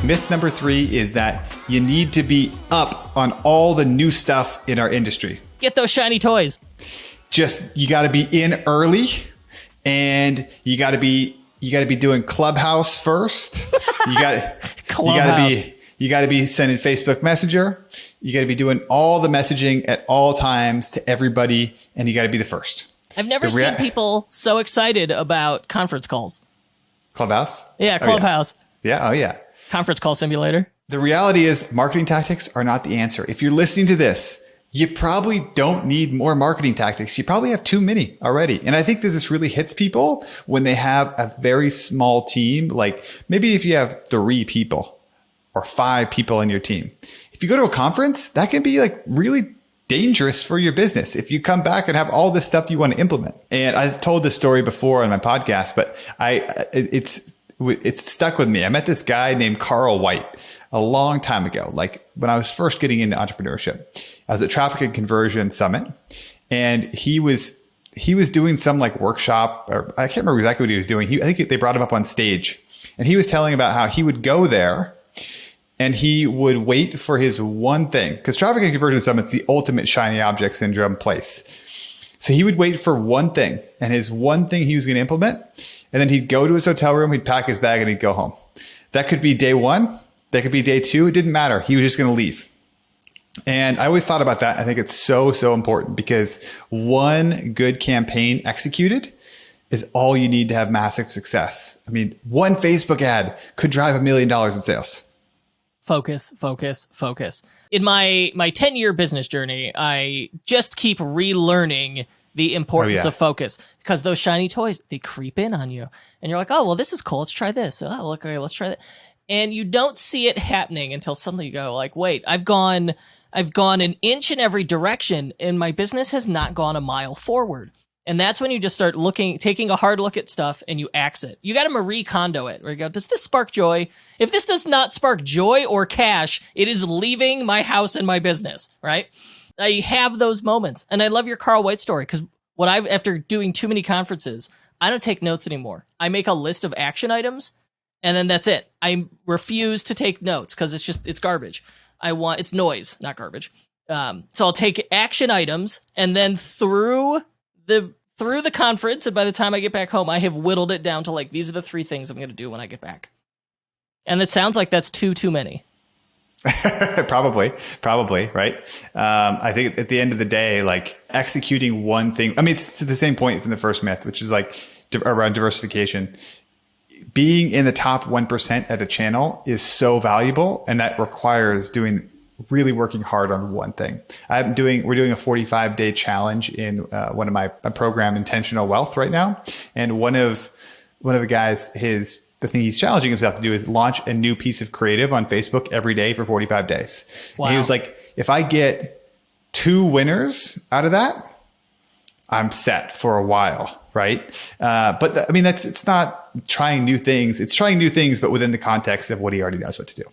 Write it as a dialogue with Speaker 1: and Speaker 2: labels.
Speaker 1: Myth number 3 is that you need to be up on all the new stuff in our industry.
Speaker 2: Get those shiny toys.
Speaker 1: You got to be in early, and you got to be doing Clubhouse first. You got to be sending Facebook Messenger. You got to be doing all the messaging at all times to everybody, and you got to be the first.
Speaker 2: I've never seen people so excited about conference calls.
Speaker 1: Clubhouse?
Speaker 2: Yeah, Clubhouse.
Speaker 1: Yeah. Oh, yeah.
Speaker 2: Conference call simulator.
Speaker 1: The reality is marketing tactics are not the answer. If you're listening to this, you probably don't need more marketing tactics. You probably have too many already. And I think that this really hits people when they have a very small team. Like maybe if you have 3 people or 5 people in your team. If you go to a conference, that can be like really dangerous for your business if you come back and have all this stuff you want to implement. And I've told this story before on my podcast, but it's stuck with me. I met this guy named Carl White a long time ago, like when I was first getting into entrepreneurship. I was at Traffic and Conversion Summit, and he was doing some like workshop, or I can't remember exactly what he was doing. I think they brought him up on stage, and he was telling about how he would go there and he would wait for his one thing, because Traffic and Conversion Summit's the ultimate shiny object syndrome place. So he would wait for one thing, and his one thing he was going to implement, and then he'd go to his hotel room, he'd pack his bag, and he'd go home. That could be day 1. That could be day 2. It didn't matter. He was just going to leave. And I always thought about that. I think it's so important, because one good campaign executed is all you need to have massive success. I mean, one Facebook ad could drive $1 million in sales.
Speaker 2: Focus. In my 10-year business journey, I just keep relearning the importance of focus, because those shiny toys, they creep in on you, and you're like, oh, well, this is cool. Let's try this. Oh, okay, let's try that. And you don't see it happening until suddenly you go like, wait, I've gone an inch in every direction, and my business has not gone a mile forward. And that's when you just start taking a hard look at stuff, and you axe it. You got to Marie Kondo it, where you go, does this spark joy? If this does not spark joy or cash, it is leaving my house and my business, right? I have those moments. And I love your Carl White story, because after doing too many conferences, I don't take notes anymore. I make a list of action items, and then that's it. I refuse to take notes because it's garbage. It's noise, not garbage. So I'll take action items, and then through the conference, and by the time I get back home, I have whittled it down to like, these are the 3 things I'm going to do when I get back. And it sounds like that's too many.
Speaker 1: Probably, right? I think at the end of the day, like executing one thing, I mean, it's to the same point from the first myth, which is like around diversification. Being in the top 1% at a channel is so valuable, and that requires really working hard on one thing. We're doing a 45-day challenge in one of my program, Intentional Wealth, right now. And one of the guys, the thing he's challenging himself to do is launch a new piece of creative on Facebook every day for 45 days. Wow. And he was like, if I get 2 winners out of that, I'm set for a while, right? But I mean, it's not trying new things. It's trying new things, but within the context of what he already knows what to do.